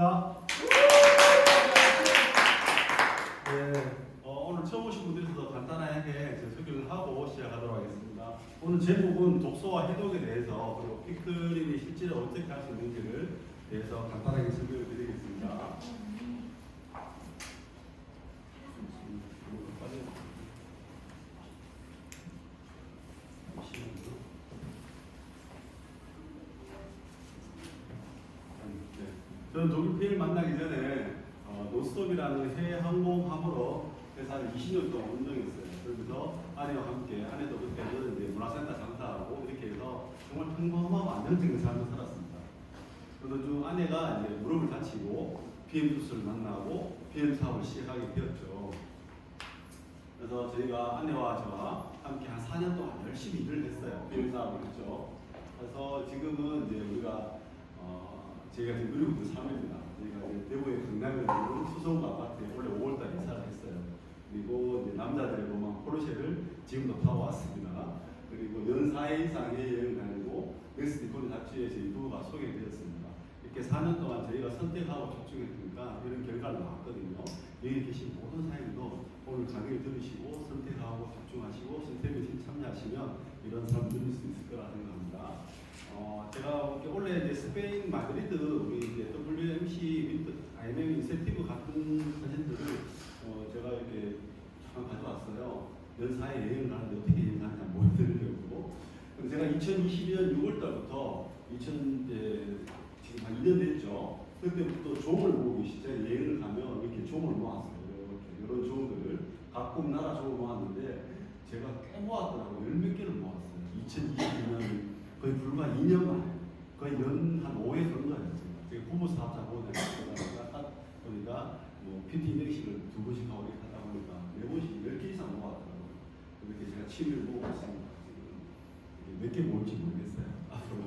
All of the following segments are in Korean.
반갑습니다. 네, 오늘 처음 오신 분들이 있어서 간단하게 소개를 하고 시작하도록 하겠습니다. 오늘 제목은 독서와 해독에 대해서 그리고 피크림이 실제로 어떻게 할 수 있는지를 대해서 간단하게 설명을 드리겠습니다. 저는 독일 PL 만나기 전에 노스톱이라는 해외 항공함으로 회사를 20년 동안 운영했어요. 그러면서 아내와 함께, 아내도 그때는 이제 문화센터 장사하고 이렇게 해서 정말 평범하고 안정적인 삶을 살았습니다. 그러던 중 아내가 이제 무릎을 다치고 BM 주스를 만나고 BM 사업을 시작하게 되었죠. 그래서 저희가 아내와 저와 함께 한 4년 동안 열심히 일을 했어요. BM 사업을 했죠. 그래서 지금은 이제 우리가 제가 지금 누리고 있는 삶입니다. 저희가 이제 대구의 강남에 있는 수성구 아파트에 원래 5월달에 이사를 했어요. 그리고 이제 남자들의 로망 포르쉐를 지금도 타고 왔습니다. 그리고 연 4회 이상 해외여행 다니고 넥스트 잡지에 저희 부부가 소개되었습니다. 이렇게 4년 동안 저희가 선택하고 집중했으니까 이런 결과를 나왔거든요. 여기 계신 모든 사람들도 오늘 강의를 들으시고 선택하고 집중하시고 선택에 참여하시면 이런 삶을 누릴 수 있을 거라 생각합니다. 제가 원래 이제 스페인 마드리드 우리 이제 WMC IMM 인센티브 같은 사진들을 제가 이렇게 잠깐 가져왔어요. 연사에 여행을 하는데 어떻게 여행을 하는지 보여드리려고. 제가 2022년 6월달부터 지금 한 2년 됐죠. 그때부터 종을 모으기 시작. 여행을 가면 이렇게 종을 모았어요. 이렇게 이런 종들을 각국 나라 종을 모았는데 제가 꽤 모았더라고요. 10몇 개를 모았어요. 2022년 거의 불과 2년 만에 거의 연 한 5회 정도였어요. 제가 부부 사업자 보니까 뭐 PT 인덱식을 2번씩 하고 이렇게 하다 보니까 4번씩 10개 이상 모았더라고요. 그렇게 제가 취미를 모으고 있습니다. 지금 몇 개 모을지 모르겠어요. 앞으로.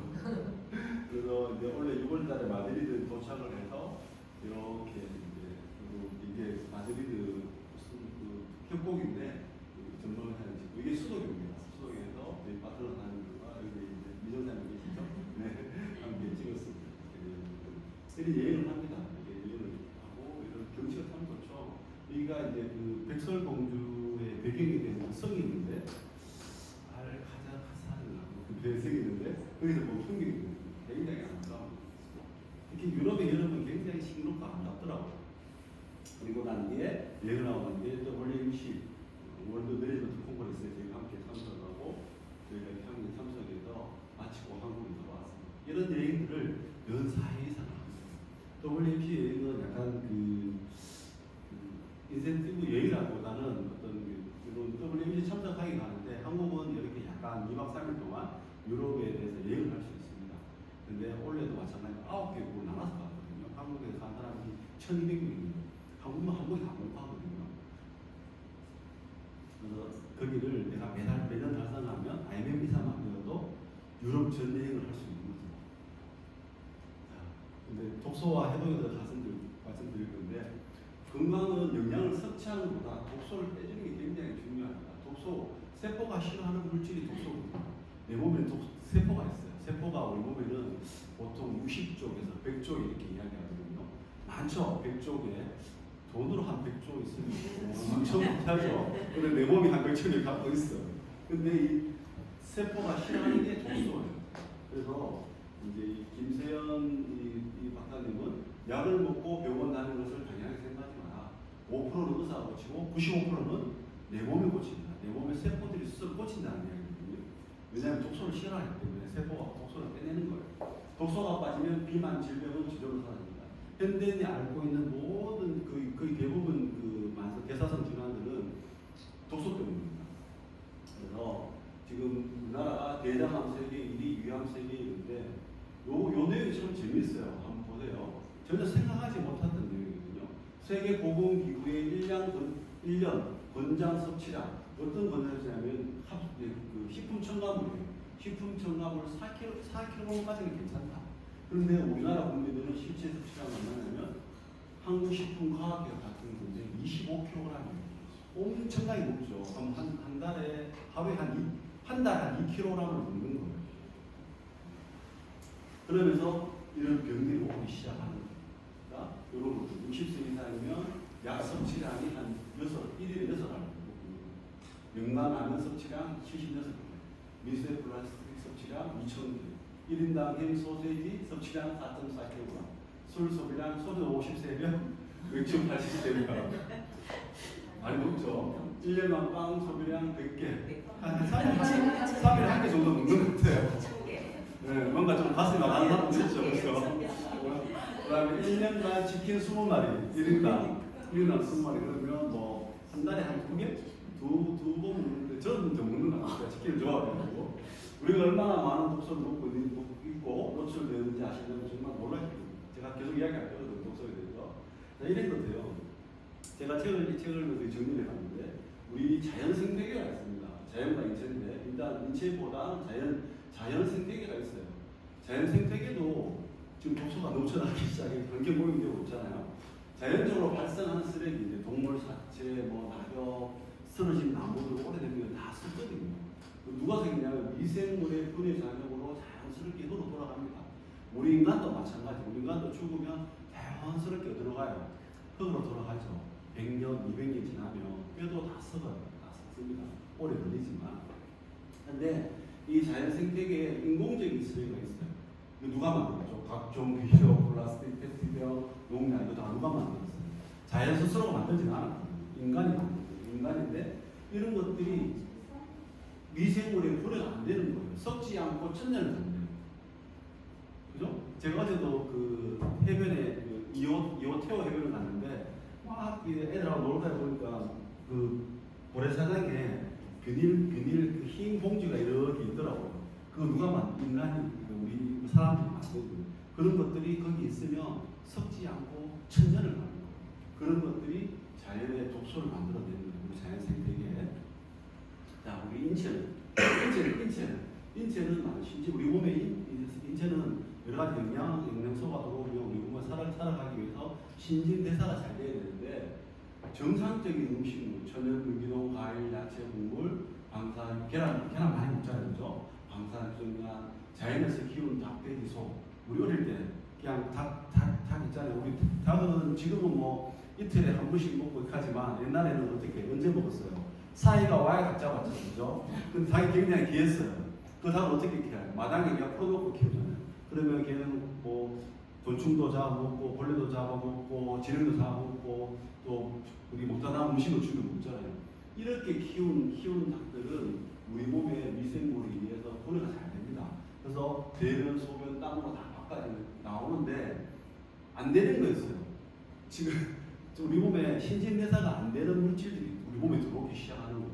그래서 이제 원래 6월달에 마드리드 도착을 해서 이렇게 이제 그리고 이게 마드리드 무슨 그 협곡인데 전망을 하는 집 이게 수도교입니다. 수도교에서 저희 파트너 사장님과 여기 이제 미정사님 계시죠? 네, 함께 찍었습니다. 이렇게 여행을 합니다. 이렇게 여행을 하고 이런 경치가 참 좋죠. 여기가 이제 그 백설공주의 배경이 되는 성이 있는데 알카자카사르라고 그 배경이 있는데 거기서 뭐 풍경이 굉장히 아름다워요. 특히 유럽의 여름은 굉장히 싱겁고 아름답더라고요. 그리고 난 뒤에 여행을 하고 난 뒤에 WMC 월드 매니지먼트 콩쿠르스에 저희가 함께 참석하고 저희가 함께 참석해서 마치고 한국에 돌아왔습니다. 이런 여행들을 연 4회 이상 합니다. WMC 여행은 약간 인센티브 여행이라기보다는 어떤 이런 WMC 참석하기 가는데 한국은 이렇게 약간 2박 3일 동안 유럽에 대해서 여행을 할 수 있습니다. 근데 올해도 마찬가지로 9개국을 나눠서 갔거든요. 한국에서 간 사람이 1200명입니다. 한국만 한 번에 다 못 가거든요. 그래서 거기를 내가 매년 달성하면 IMF 비자만 되어도 유럽 전 여행을 할 수 있는 거죠. 자, 근데 독서와 해독에 대해서 말씀드릴 건데 건강은 영양을 섭취하는 것보다 독소를 빼주는 게 굉장히 중요합니다. 독소, 세포가 싫어하는 물질이 독소거든요. 내 몸에 세포가 있어요. 세포가 우리 몸에는 보통 60쪽에서 100쪽 이렇게 이야기하거든요. 많죠? 100쪽에 돈으로 한 100조 있으면 엄청 하죠. 근데 내 몸이 한 100조를 갖고 있어. 근데 이 세포가 싫어하는 게 독소예요. 그래서 이제 김세연 이 박사님은 약을 먹고 병원 다니는 것을 당연하게 생각하지 마라. 5%는 의사가 고치고 95%는 내 몸이 고친다. 내 몸에 세포들이 스스로 고친다는 이야기거든요. 왜냐하면 독소를 싫어하기 때문에 세포가 독소를 빼내는 거예요. 독소가 빠지면 비만 질병은 저절로 사라집니다. 현대인이 알고 있는 모든 거의 대부분 대사성 질환들은 독소 때문입니다. 그래서 지금 우리나라가 대장암 세계 1위, 위암 세계 1위인데 요 내용이 참 재밌어요. 한번 보세요. 전혀 생각하지 못했던 내용이거든요. 세계보건기구의 1년 권장 섭취량 어떤 권장 섭취냐면 식품 첨가물이에요. 식품 첨가물 4kg까지는 괜찮다. 그런데 우리나라 국민들은 실제 섭취량이 얼마냐면 한국식품과학회 같은 건데 25kg이에요. 엄청나게 높죠. 그럼 한 달에 하루에 한 달 한 2kg을 먹는 거예요. 그러면서 이런 병들이 오기 시작하는 거예요. 이런 것들 60세 이상이면 약 섭취량이 한 1일에 6알 영만하면 섭취량 76개 미세 플라스틱 섭취량 2,000개 1인당 햄 소세지 섭취량 4.4kg 술 소비량 소주 53병 맥주 80병 많이 먹죠. 1년간 빵 소비량 100개 한 3일에 한 개 정도 먹는 것 같아요. 네, 뭔가 좀 가슴이 아픈 사람 있죠. 그렇죠? 그 다음에 1년간 치킨 20마리 1인당 20마리 그러면 뭐 한 달에 한 2개? 두 번 먹는데 저는 좀 먹는 것 같아요. 치킨을 좋아해가지고 우리가 얼마나 많은 독소를 먹고 있고 노출되는지 아시면 정말 놀라실 겁니다. 제가 계속 이야기할 거거든요. 독소에 대해서. 자, 이런 것도요. 제가 책을 정리를 해봤는데 우리 자연 생태계가 있습니다. 자연과 인체인데 일단 인체보다 자연 생태계가 있어요. 자연 생태계도 지금 독소가 넘쳐나기 시작해 환경 오염이 없잖아요. 자연적으로 발생하는 쓰레기, 이제 동물 사체, 뭐 낙엽, 쓰러진 나무들 오래되면 다 썩거든요. 누가 생기냐면 미생물의 분해 작용으로 자연스럽게 흙으로 돌아갑니다. 우리 인간도 마찬가지. 우리 인간도 죽으면 자연스럽게 들어가요. 흙으로 돌아가죠. 100년, 200년 지나면 뼈도 다 썩어요. 다 썩습니다. 오래 걸리지만. 근데 이 자연 생태계에 인공적인 쓰레기가 있어요. 이거 누가 만들었죠? 각종 비료, 플라스틱, 페트병, 농약 이거 다 누가 만들었어요? 자연 스스로가 만들지는 않았거든요. 인간이 만들었어요. 인간인데 이런 것들이 미생물의 분해가 안 되는 거예요. 썩지 않고 천년을 산대요. 그죠? 제가 어제도 그 해변에 그 이오테오 해변을 갔는데 막 애들하고 놀다 보니까 그 모래사장에 비닐 그 흰 봉지가 이렇게 있더라고요. 그거 누가 인간이 우리 사람들이 만들거든요. 그런 것들이 거기 있으면 썩지 않고 천년을 가는 거예요. 그런 것들이 자연의 독소를 만들어내는 거예요. 우리 자연 생태계에. 자, 우리 인체는 많으신지 우리 몸의 인체는 여러 가지 영양소가 들어오면 우리 몸을 살아가기 위해서 신진대사가 잘 돼야 되는데 정상적인 음식물, 천연 유기농, 과일, 야채, 국물, 방산, 계란 많이 먹잖아요, 그죠? 방사능소나 자연에서 키운 닭, 돼지, 소. 우리 어릴 때 그냥 닭 있잖아요. 우리 닭은 지금은 뭐 이틀에 한 번씩 먹고 하지만 옛날에는 어떻게 언제 먹었어요? 사이가 와야 닭 잡았죠, 그죠? 근데 닭이 굉장히 귀했어요. 그 닭을 어떻게 키워요? 마당에 그냥 풀어놓고 키우잖아요. 그러면 걔는 뭐 곤충도 잡아먹고 벌레도 잡아먹고 지렁이도 잡아먹고 또 우리 먹다 남은 음식을 주로 먹잖아요. 이렇게 키운 닭들은 우리 몸에 미생물에 의해서 분해가 잘 됩니다. 그래서 배변, 소변, 땀으로 다 나오는데 안 되는 거였어요. 지금 우리 몸에 신진대사가 안 되는 물질들이 우리 몸에 들어오기 시작하는 거예요.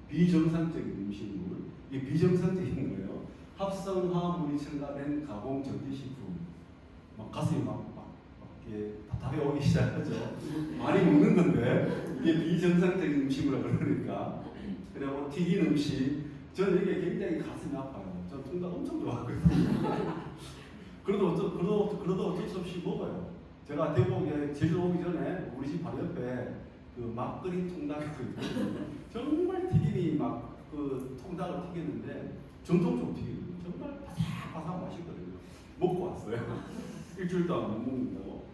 비정상적인 음식물, 이게 비정상적인 거예요. 합성화물이 첨가된 가공 전기식품, 막 가슴이 막 이렇게 답답해 오기 시작하죠. 많이 먹는 건데 이게 비정상적인 음식이라 그러니까. 그리고 튀긴 음식, 저는 이게 굉장히 가슴이 아파요. 저 통닭 엄청 좋아하거든요. 그래도 어쩔 수 없이 먹어요. 제가 대구에 제주도 오기 전에 우리 집 바로 옆에 그 막 끓인 통닭이 있거든요. 정말 튀김이 막 그 통닭을 튀겼는데 정통적으로 튀기거든요. 정말 바삭바삭 맛있거든요. 먹고 왔어요. 일주일도 안 먹는다고.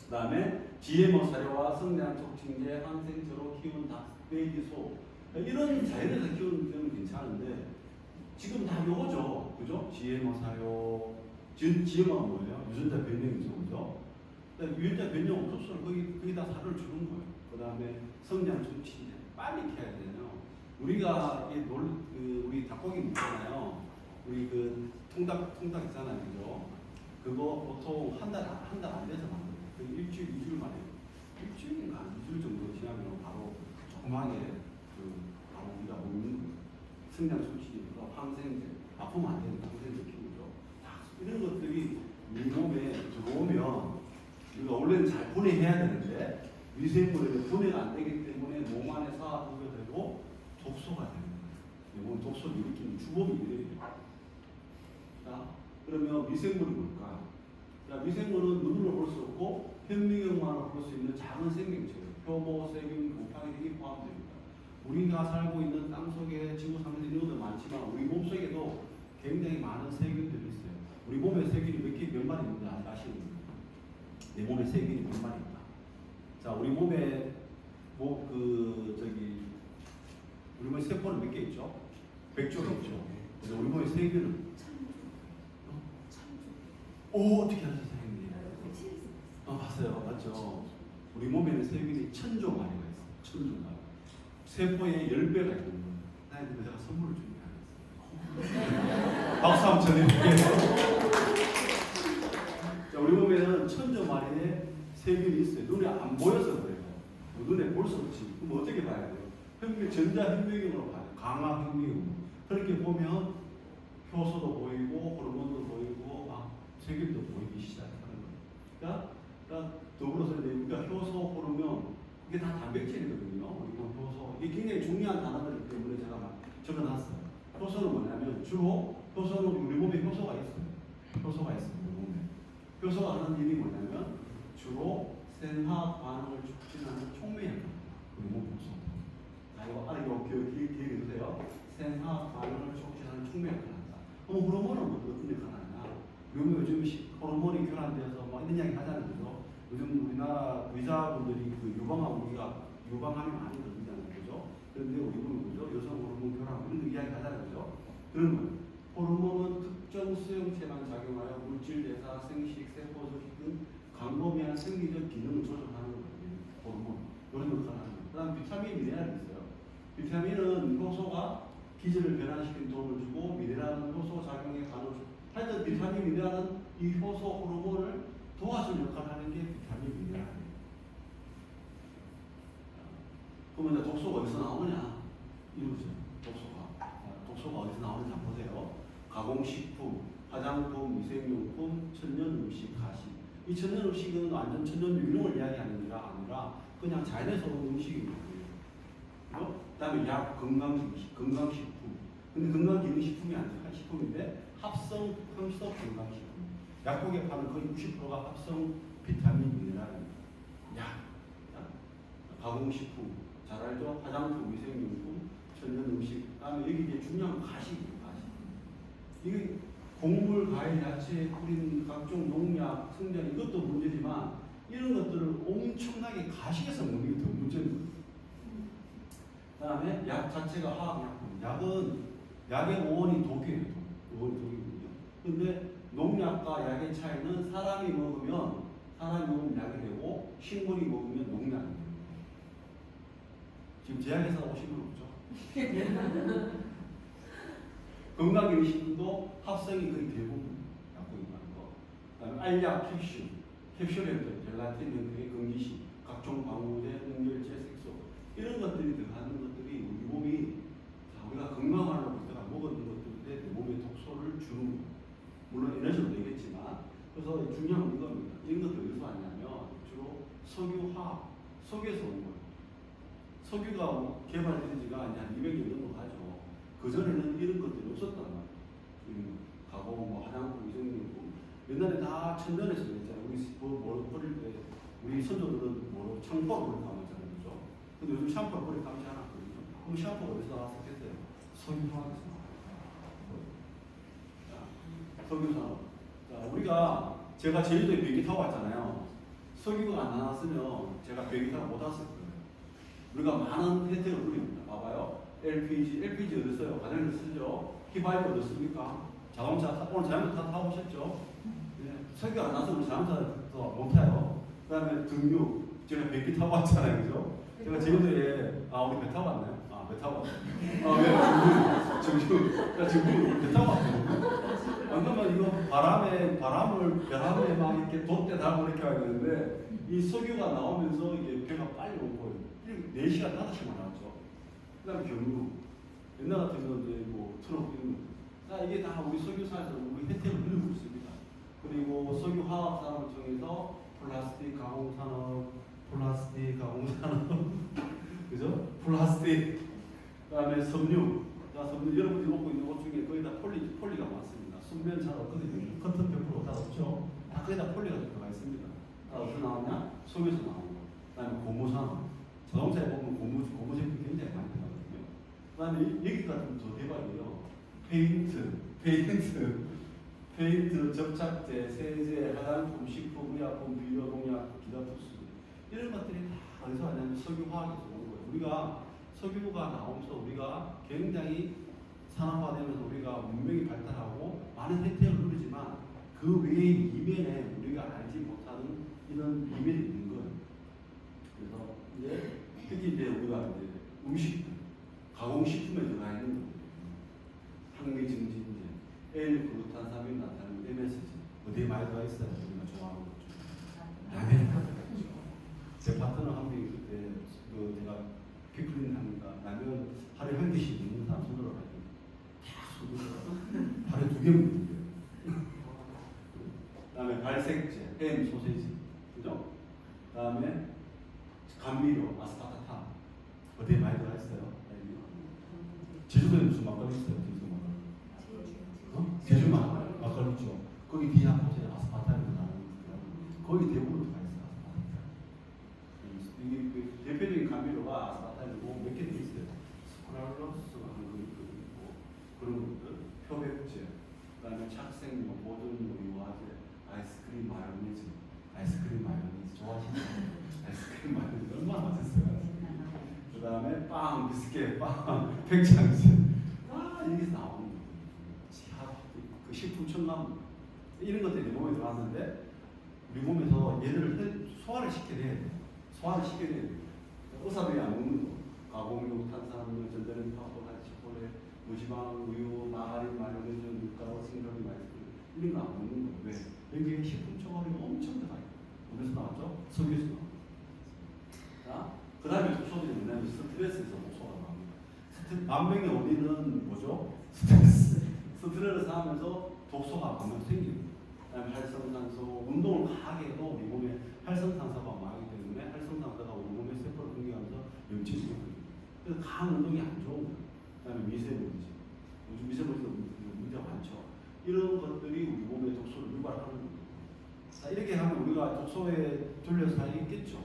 그 다음에 GMO 사료와 성장 촉진제, 항생제로 키운 닭, 돼지, 소 이런 자연에서 키우는 데는 괜찮은데 지금 다 요거죠. 그죠? GMO 사료, GMO가 뭐예요? 유전자 변형이죠. 그죠? 유전자 변형 흡수를 거기다 사료를 주는 거예요. 그 다음에 성장 촉진제 빨리 캐야 되잖아요. 우리가 우리 닭고기 먹잖아요. 우리 그 통닭 있잖아요. 그죠? 그거 보통 한 달 안 돼서 만들어요. 일주일, 2주일 만에. 일주일인가 2주일 정도 지나면 바로 조그맣게 바로 우리가 먹는 거예요. 성장 촉진제로 항생제, 아프면 안 되는 항생제 키우죠. 이런 것들이 우리 몸에 들어오면 우리가 원래는 잘 분해해야 되는데 미생물에는 분해가 안 되기 때문에 몸 안에 사화되게 되고 독소가 되는 거예요. 몸 독소를 일으키는 주범이 이래요. 자, 그러면 미생물이 뭘까? 자, 미생물은 눈으로 볼 수 없고 현미경만으로 볼 수 있는 작은 생명체예요. 표모, 세균, 곰팡이 등이 포함됩니다. 우리가 살고 있는 땅 속에 지구 상태 이런 것도 많지만 우리 몸 속에도 굉장히 많은 세균들이 있어요. 우리 몸에 세균이 몇 마리 있는지 아시는 거예요? 내 몸에 세균이 몇 마리 있다. 자, 우리 몸에 우리 몸에 세포는 몇 개 있죠? 100조가 있죠. 그래서 우리 몸에 세균은 어떻게 하셨어요, 선생님? 봤어요, 맞죠? 우리 몸에는 세균이 1000조 마리가 있어요. 1000조 마리. 세포의 10배가 있는 거예요. 하나님, 제가 선물을 준비하겠습니다. 박수 한번 쳐드릴게요. 자, 우리 몸에는 1000조 마리의 세균이 있어요. 눈에 안 보여서 그래요. 눈에 볼 수 없지. 그럼 어떻게 봐야 돼요? 전자현미경으로 봐요. 강화현미경. 그렇게 보면 효소도 보이고 호르몬도 보이고 세균도 보이기 시작하는 거예요. 그러니까 더불어서 우리가 효소, 호르몬 이게 다 단백질이거든요. 우리 효소 이게 굉장히 중요한 단어들이기 때문에 제가 적어놨어요. 효소는 뭐냐면 주로 효소는 우리 몸에 효소가 있어요. 효소가 있어요. 우리 몸에. 효소가 하는 일이 뭐냐면 주로 생화 반응을 촉진하는 촉매역입니다. 우리 몸 효소. 이거 기억해주세요. 생화 반응을 촉진하는 촉매역을 한다. 그럼 호르몬은 어떤 역할을 하냐? 요즘 호르몬이 교란되어서 이런 이야기 하잖아요. 그죠? 요즘 우리나라 의사분들이 우리가 유방암이 많이 걸리잖아요. 그죠? 그런데 우리 보면 그죠? 여성 호르몬 교란 이런 이야기 하잖아요. 그죠? 그러면 호르몬은 특정 수용체만 작용하여 물질 대사, 생식, 세포 조직 등 광범위한 생리적 기능을 조절하는 거예요. 호르몬. 이런 역할을 하는 거예요. 그 다음 비타민, 미네랄이 있어요. 비타민은 효소가 기질을 변화시키는 도움을 주고 미네랄은 효소 작용에 간헐 하여튼 비타민, 미네랄은 이 효소, 호르몬을 도와줄 역할을 하는 게 비타민, 미네랄이에요. 그러면 이제 독소가 어디서 나오느냐? 이거죠. 독소가 어디서 나오는지 한번 보세요. 가공식품, 화장품, 위생용품, 천연음식, 가식. 이 천연음식은 완전 천연유령을 이야기하는 게 아니라 그냥 자연에서 온 음식입니다. 그 다음에 약, 건강식품. 근데 건강기능식품이 아니라 식품인데 합성 건강식품. 약국에 파는 거의 90%가 합성 비타민, 미네랄입니다. 약, 가공식품, 잘 알죠? 화장품, 위생용품, 천연음식. 그 다음에 여기 이제 중요한 가식이에요. 가식. 이게 곡물, 과일, 야채, 뿌린 각종 농약, 성장 이것도 문제지만 이런 것들을 엄청나게 가식해서 먹는 게 더 문제입니다. 그 다음에 약 자체가 화학약품. 약의 오원이 독이에요. 오원이 독이거든요. 근데 농약과 약의 차이는 사람이 먹으면 약이 되고 식물이 먹으면 농약이 됩니다. 지금 제약회사 오신 분 없죠? 건강기능식품도 합성이 거의 대부분 약국이 많은 거. 그다음에 알약, 캡슐, 젤라틴 형태의 건기식, 각종 방부제, 응열제, 색소 이런 것들이 들어가는 것들이 우리 몸이 우리가 건강하려고 내가 먹었는 것들인데 내 몸에 독소를 주는 거예요. 물론 에너지도 되겠지만 그래서 중요한 건 이겁니다. 이런 것들 어디서 왔냐면 주로 석유화학, 석유에서 온 거예요. 석유가 개발된 지가 한 200년 정도 가죠. 그전에는 이런 것들이 없었단 말이에요. 가공, 화장품, 위생용품. 옛날에 다 천연에서 그랬잖아요. 우리 버릴 때, 우리 선조들은 창포로 버릴 감았잖아요. 그죠? 근데 요즘 샴푸를 버릴 감지 않았거든요. 그럼 샴푸가 어디서 나왔었겠어요? 석유화학에서 나왔어요. 석유산업. 자, 제가 제주도에 비행기 타고 왔잖아요. 석유가 안 나왔으면 제가 비행기 타고 못 왔을 거예요. 우리가 많은 혜택을 누립니다. 봐봐요. LPG 어디 써요? 가정에서 쓰죠. 휘발유 어디 씁니까? 자동차 오늘 자전거 타고 오셨죠? 네. 석유 안 나서 우리 자동차도 못 타요. 그 다음에 등유 제가 비행기 타고 왔잖아요, 그죠? 제가 제주도에 우리 배 타고 왔나요? 배 타고 왔어요. 지금 배 타고 왔거든요. 안 그러면 이거 바람에 막 이렇게 돛대 달고 이렇게 와야 되는데 이 석유가 나오면서 이게 배가 빨리 온 거예요. 4시간, 5시간 나왔죠. 그 다음에 경유. 옛날 같으면 이제 트럭 이런 거. 자, 이게 다 우리 석유사에서 우리 혜택을 누리고 있습니다. 그리고 석유화학 산업을 통해서 플라스틱 가공산업, 그죠? 플라스틱. 그 다음에 섬유. 여러분들이 먹고 있는 것 중에 거의 다 폴리가 많습니다. 순면 잘 없거든요. 커튼 100% 다 없죠. 다 거의 다 폴리가 들어가 있습니다. 다 어디서 나오냐? 석유에서 나오는 거. 그 다음에 고무산업. 자동차에 보면 고무 제품이 굉장히 많이 들어가거든요. 그 다음에 여기가 좀 더 대박이에요. 페인트, 접착제, 세제, 화장품, 식품, 의약품, 비료, 농약, 기타 부수 이런 것들이 다 어디서 왔냐면 석유화학에서 오는 거예요. 우리가 석유가 나오면서 우리가 굉장히 산업화되면서 우리가 문명이 발달하고 많은 혜택을 누리지만 그 외의 이면에 우리가 알지 못하는 이런 이면이 있는 거예요. 그래서 이제 특히 이제 우리가 이제 음식, 가공식품에 들어가 있는 거예요. 항미증진제, L-글루탄삼인 나타나는 MSG 어디에 많이 들어가 있어요? 우리가 좋아하는 것 중에 라면에 들어가 있죠. 제 파트너 한 명이 그때 그 제가 피클린 하니까 라면 하루에 한 개씩 먹는 사람 손으로 하니까 다 손으로 하루에 2개 먹는 거예요. 그다음에 발색제, 햄, 소세지, 그죠? 그다음에 감미료, 아스파타탐 어디에 많이 들어가 있어요? 제주도에 무슨 막걸리 있어요? 제주도 막걸리. 제주 막걸리 있죠. 거기 뒤에 한 곳에 아스파탐이 나오는 거예요. 거기 대부분 들어가 있어요. 아스파탐. 이게 그 대표적인 감미료가 아스파탐이고 몇 개 더 있어요. 스크랄로스가 하는 거 있고 그런 것들, 표백제, 그다음에 착색료, 보존료, 유화제, 아이스크림 마요네즈, 아이스크림 마요네즈 좋아하시나요? 아이스크림 마요네즈 얼마나 맛있어요. 그 다음에 빵, 비스켓, 빵, 팽창제 여기서 나오는 거예요. 그 식품 첨가물 이런 것들이 몸에 들어왔는데 우리 몸에서 얘들을 소화를 시켜내야 돼요. 소화를 시켜내야 돼요. 의사들이 안 먹는 거 가공육, 탄산음료, 전자레인지 파우더, 초콜릿, 무지방, 우유, 마가린, 마요네즈, 밀가루, 생선이 아이스크림 이런 거 안 먹는 거. 왜? 여기에 식품 첨가물이 엄청 들어가요. 어디서 나왔죠? 석유에서 나왔죠. 자, 그 다음에 독소들이 뭐냐면 스트레스에서 독소가 나옵니다. 만병의 원인은 뭐죠? 스트레스 하면서 독소가 반면 생깁니다. 그다음에 활성산소, 운동을 강하게 해도 우리 몸에 활성산소가 많기 때문에 활성산소가 우리 몸의 세포를 공격하면서 염증이 생깁니다. 그래서 강한 운동이 안 좋은 거예요. 그다음에 미세먼지, 요즘 미세먼지도 문제가 많죠. 이런 것들이 우리 몸에 독소를 유발하는 거예요. 자, 이렇게 하면 우리가 독소에 둘러서 살겠죠.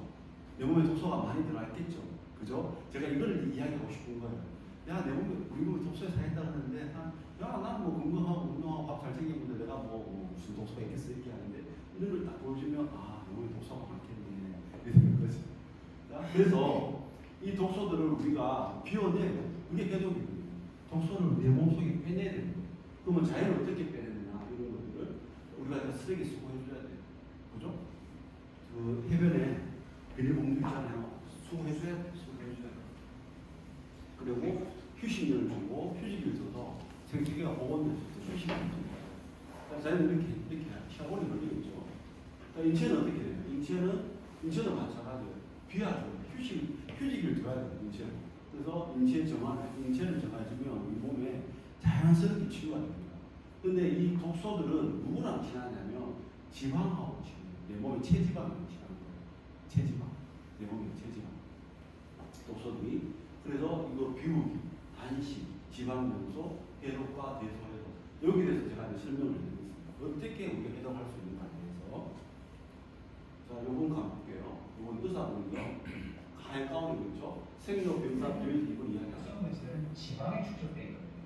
내 몸에 독소가 많이 들어가 있겠죠. 그죠? 제가 이걸 이야기하고 싶은 거예요. 야, 내 몸에, 우리 몸에 독소에 살겠다 그러는데, 야, 난 뭐 건강하고 운동하고 밥 잘 챙기는데 내가 뭐 무슨 독소가 있겠어? 이렇게 하는데, 이런 걸 딱 보여주면, 아, 내 몸에 독소가 많겠네. 이렇게 되는 거죠. 자, 그래서 이 독소들을 우리가 비워내고, 그게 해독이거든요. 독소를 내 몸속에 빼내야 되는 거예요. 그러면 자연을 어떻게 빼내느냐, 이런 것들을 우리가 쓰레기 수거해줘야 돼요. 그죠? 그 해변에 비닐봉투 있잖아요. 수거해줘야 돼. 수거해줘야 돼. 그리고 휴식을 주고 휴식을 줘서 생태계가 복원될 수 있어요. 휴식을 주고. 자연은 이렇게 샤워를 걸리겠죠. 인체는 어떻게 돼요? 인체는 마찬가지예요. 비워줘요. 휴식을 줘야 돼요. 인체는. 그래서 인체를 정해주면 우리 몸에 자연스럽게 치유가 됩니다. 근데 이 독소들은 누구랑 친하냐면 지방하고 친해요. 내 몸에 체지방이랑 친한 거예요. 체지방. 내 몸에 체지방. 독소들이. 그래서 이거 비우기, 단식, 지방염소, 해독과 대소해독. 여기에 대해서 제가 이제 설명을 드리겠습니다. 어떻게 우리가 해독할 수 있는가에 대해서. 자, 요건 가볼게요. 요건 의사분이요. 하얀 가운이 있죠. 생로병사 비율 이걸 이야기하죠. 지방에 축적되어 있거든요.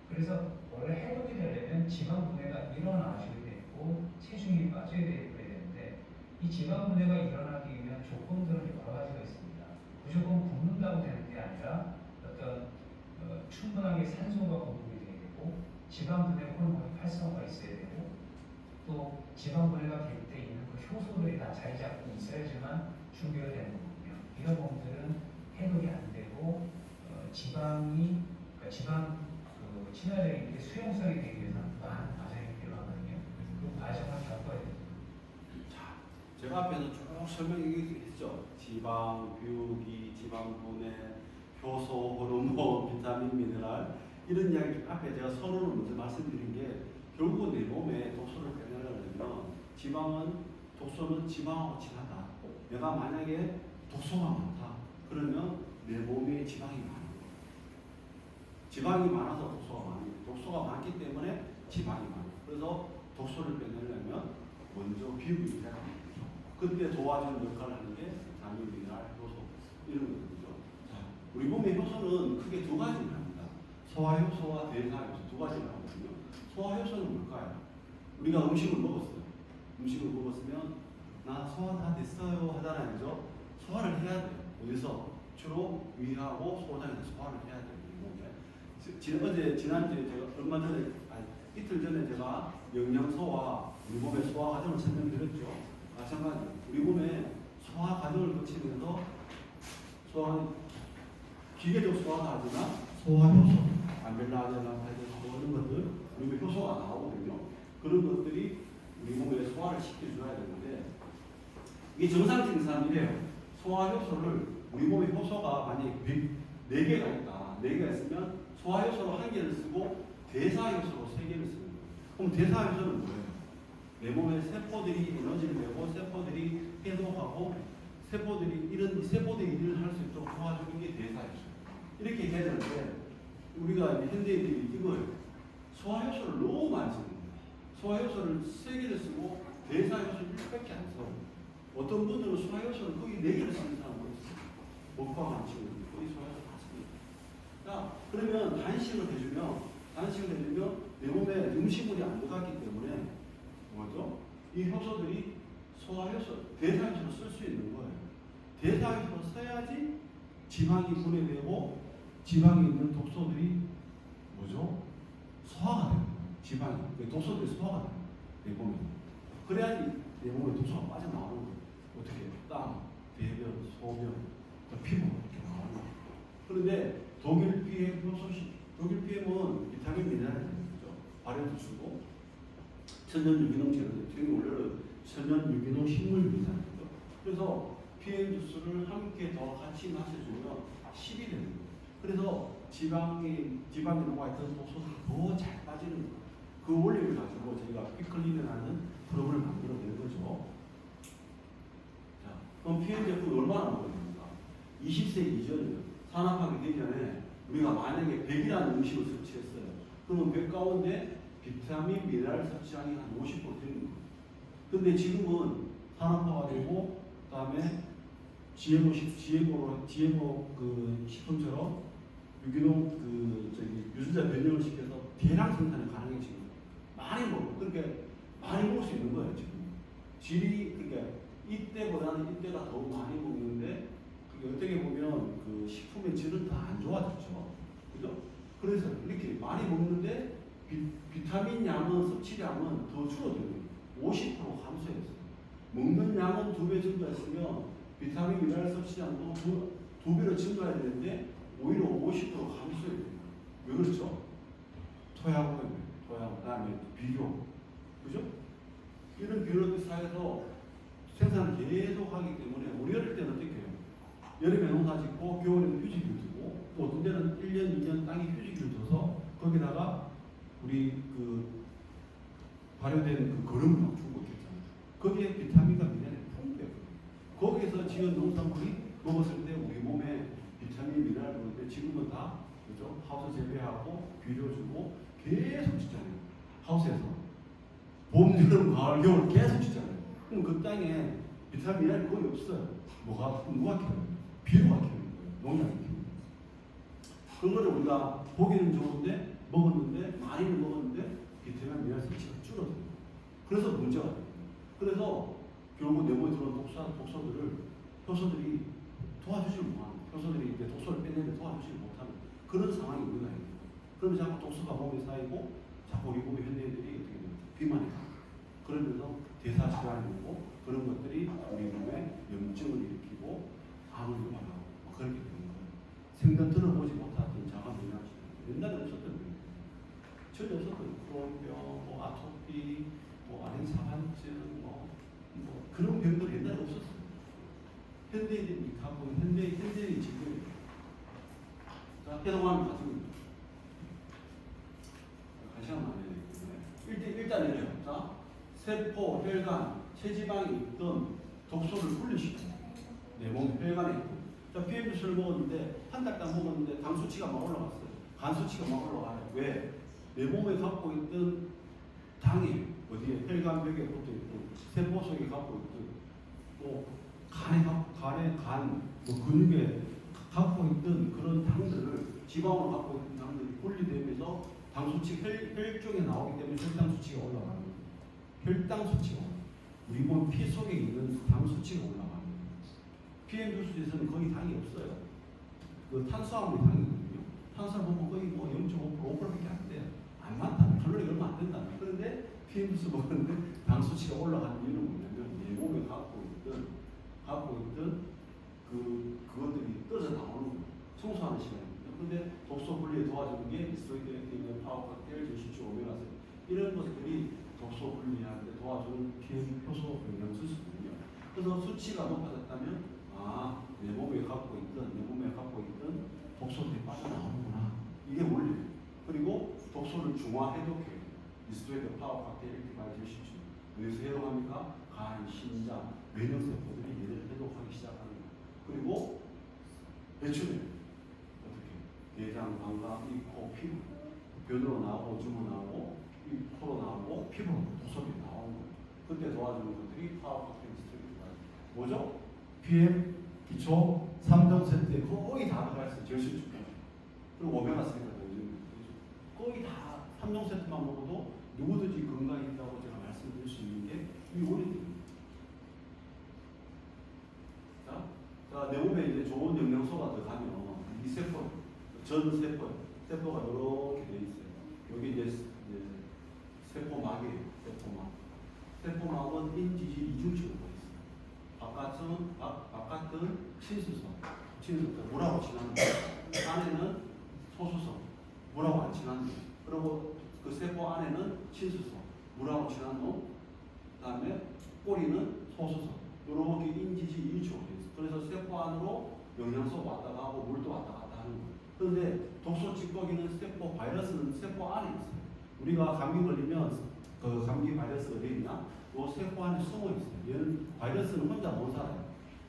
그래서 원래 해독이 되려면 지방 분해가 일어나셔야 되고 체중이 빠져야 되는데 이 지방 분해가 일어나기 위한 조건들은 여러 가지가 있습니다. 무조건 굶는다고 되는 게 아니라 어떤 충분하게 산소가 공급이 돼야 되고 지방 분해 호르몬이 활성화가 있어야 되고 또 지방 분해가 될 때 있는 그 효소들이 다 자리 잡고 있어야지만 준비가 되는 거거든요. 이런 몸들은 해독이 안 되고 그러니까 지방 친화적인 게 수용성이 되기 위해서는 많은 과정이 필요하거든요. 그 과정을 겪어야 됩니다. 자, 제가 앞에서 쭉 설명했죠. 지방, 비우기, 지방 분해, 효소, 호르몬, 비타민, 미네랄 이런 이야기 앞에 제가 선호를 먼저 말씀드린 게 결국은 내 몸에 독소를 빼내려면 독소는 지방하고 친하다. 내가 만약에 독소가 많다. 그러면 내 몸에 지방이 많아. 지방이 많아서 독소가 많아요. 독소가 많기 때문에 지방이 많아요. 그래서 독소를 빼내려면 먼저 비우기 해야 합니다. 그때 도와주는 역할을 하는 게 비타민, 미네랄, 효소 이런 것들이죠. 자, 우리 몸의 효소는 크게 두 가지를 합니다. 소화효소와 대사효소 두 가지를 하거든요. 소화효소는 뭘까요? 우리가 음식을 먹었어요. 음식을 먹었으면 나 소화 다 됐어요 하잖아요. 그죠? 소화를 해야 돼요. 어디서? 주로 위하고 소장에서 소화를 해야 돼요. 지난주에 제가 얼마 전에, 이틀 전에 제가 영양소와 우리 몸의 소화 과정을 설명드렸죠. 마찬가지 우리 몸의 소화 과정을 거치면서 기계적 소화가 하지만 소화 효소, 아멜라제라파이드 이런 것들, 우리 몸에 효소가 나오거든요. 그런 것들이 우리 몸에 소화를 시켜줘야 되는데 이게 정상적인 사람이래요. 소화 효소를 우리 몸에 효소가 만약에 4개가 있다. 4개가 있으면 소화 효소로 1개를 쓰고 대사 효소로 3개를 쓰는 거예요. 그럼 대사 효소는 뭐예요? 내 몸의 세포들이 에너지를 내고 세포들이 해독하고 세포들이 일을 할 수 있도록 도와주는 게 대사 효소. 이렇게 해야 되는데 우리가 현대인들이 이거예요. 소화 효소를 너무 많이 쓰는 거예요. 소화 효소를 3개를 쓰고 대사 효소를 1밖에 안 써요. 어떤 분들은 소화 효소를 거의 4개를 쓰는 사람도 있어요. 먹방 안 치고 거의 소화 효소 다 씁니다. 자, 그러면 단식을 해주면 내 몸에 음식물이 안 들어갔기 때문에 뭐죠? 이 효소들이 소화 효소, 대사 효소를 쓸 수 있는 거예요. 대사 효소를 써야지 지방이 분해되고 지방에 있는 독소들이 뭐죠? 소화가 되는 거예요. 지방이. 독소들이 소화가 돼요. 내 몸에. 그래야지 내 몸에 독소가 빠져나오는 거예요. 어떻게? 땀, 대변, 소변, 피부 이렇게 나오는 거예요. 그런데 독일 PM 효소식, 독일 PM은 비타민 미네랄이죠. 발효도 주고 천연 유기농 재료, 지금 원래는 천연 유기농 식물 유기농이죠. 그래서 PM 주스를 함께 더 같이 마셔주면 10이 되는 거예요. 그래서 지방에 녹아있던 독소가 더 잘 빠지는 거예요. 그 원리를 가지고 저희가 피클린이라는 프로그램을 만들어낸 거죠. 자, 그럼 PM 제품이 얼마나 먹어야 됩니까? 20세 이전이요. 산업하기 되기 전에 우리가 만약에 100이라는 음식을 섭취했어요. 그러면 100 가운데 비타민, 미네랄 섭취량이 한 50% 되는 거예요. 근데 지금은 산업화가 되고, 그 다음에 GMO 그 식품처럼 유기농 유전자 변형을 시켜서 대량 생산이 가능해지는 거예요. 많이 먹고, 그렇게 많이 먹을 수 있는 거예요, 지금. 그러니까 이때보다는 이때가 더 많이 먹는데, 그게 어떻게 보면 그 식품의 질은 더 안 좋아졌죠. 그죠? 그래서 이렇게 많이 먹는데 비타민 양은 섭취량은 더 줄어들어요. 50% 감소했어요. 먹는 양은 2배 증가했으면 비타민 미네랄 섭취량도 2배로 증가해야 되는데 오히려 50% 감소해요. 왜 그렇죠? 토양, 그다음에 비료, 그죠? 이런 비료 사이에서 생산을 계속 하기 때문에 우리 어릴 때는 어떻게 해요? 여름에 농사 짓고 겨울에는 휴지기를 두고 또 어떤 데는 1년, 2년 땅에 휴지기를 둬서 거기다가 우리 그 발효된 그 거름을 막 주고 있잖아요. 거기에 비타민과 미네랄이 풍부해요. 거기에서 지은 농산물이 먹었을 때 우리 몸에 비타민, 미네랄 먹는데 지금은 다 그죠? 하우스 재배하고 비료 주고 계속 짓잖아요. 하우스에서 봄, 여름, 가을, 겨울 계속 짓잖아요. 그럼 그 땅에 비타민, 미네랄이 거의 없어요. 누가 키워요? 비료가 키우는 거예요. 농약이 키우는 거예요. 그런 거를 우리가 보기는 좋은데 먹었는데 많이는 먹었는데 비타민, 미네랄 섭취가 줄어들어요. 그래서 문제가 돼요. 그래서 결국 내 몸에 들어온 효소들이 도와주지 못하는, 효소들이 이제 독소를 빼내는데 도와주지 못하는 그런 상황이 우리가 있는 거예요. 그러면 자꾸 독소가 몸에 쌓이고 자꾸 우리 몸의 현대인들이 어떻게 되냐? 비만이 가요. 그러면서 대사 질환이 오고 그런 것들이 우리 몸에 염증을 일으키고 암을 유발하고 그렇게 되는 거예요. 생전 들어보지 못했던 자가 미나증, 옛날에 없었던 거예요. 전혀 없었던 크론병, 뭐 아토피, 뭐 아랭사반증, 뭐 그런 병들 옛날에 없었어요. 현대인이 갖고 현대인이 지금 자 해동하는 과정입니다. 시간 많이 되기 때문에 일단 이래요. 자 세포, 혈관, 체지방이 있던 독소를 분리시켜요. 내 몸 혈관에 있고. 자 PM 주스를 먹었는데 한 달 동안 먹었는데 당 수치가 막 올라갔어요. 간 수치가 막 올라가요. 왜? 내 몸에 갖고 있던 당이 어디에 혈관벽에 붙어 있고 세포 속에 갖고 있던 또 뭐 근육에 갖고 있던 그런 당들을 지방으로 갖고 있던 당들이 분리되면서 당 수치 혈 쪽에 나오기 때문에 혈당 수치가 올라가는 거예요. 혈당 수치가 올라가요. 우리 몸 피 속에 있는 당 수치가 올라가는 거예요. PM 주스에서는 거의 당이 없어요. 그 탄수화물이 당이거든요. 탄수화물 보면 거의 뭐 0.5%, 5%밖에 안 돼요. 안 많다. 칼로리 얼마 안 된다. 그런데 PM 주스 먹었는데 당 수치가 올라가는 이유는 뭐냐면 내 몸에 갖고 있던 그것들이 떨어져 나오는 거예요. 청소하는 시간입니다. 그런데 독소 분리에 도와주는 게 스테로이드 액티브, 파워 칵테일, 제시추, 오메가3 이런 것들이 독소 분리하는데 도와주는 PM 효소 영양소거든요. 그래서 수치가 높아졌다면 내 몸에 갖고 있던 독소들이 빠져나오는구나. 이게 원리예요. 그리고 독소를 중화해독해요. 스테로이드, 파워 칵테일, 액티브, 제시추. 어디서 해독합니까? 간, 신장, 면역세포들이 얘를 해독하기 시작하는 거예요. 그리고 배출해요. 어떻게? 대장, 방광, 이, 코, 피부. 변으로 나오고, 주문 나오고, 이 코로 나오고, 피부로 독소들이 나오는 거예요. 그때 도와주는 것들이 파워 칵테일, 스테로이드. 뭐죠? PM, 기초, 3종 세트에 거의 다 들어가 있어요. 절실주까지. 그리고 오메가3까지. 거의 다 3종 세트만 먹어도 누구든지 건강이 있다고 제가 말씀드릴 수 있는 게 이 원리입니다. 자, 내 몸에 이제 좋은 영양소가 들어가면 이 세포가 이렇게 돼 있어요. 여기 이제 세포막이에요. 세포막은 인지질 이중식으로 돼 있어요. 바깥은 친수성, 물하고 친한 거. 안에는 소수성, 물하고 안 친한 거. 그리고 그 세포 안에는 친수성, 물하고 친한 놈. 그다음에 꼬리는 소수성. 이렇게 인지질 이중식으로 돼 있어요. 그래서 세포 안으로 영양소 왔다 가고 물도 왔다 갔다 하는 거예요. 그런데 독소 찌꺼기는 바이러스는 세포 안에 있어요. 우리가 감기 걸리면 그 감기 바이러스가 어디 있나? 그 세포 안에 숨어 있어요. 얘는 바이러스는 혼자 못 살아요.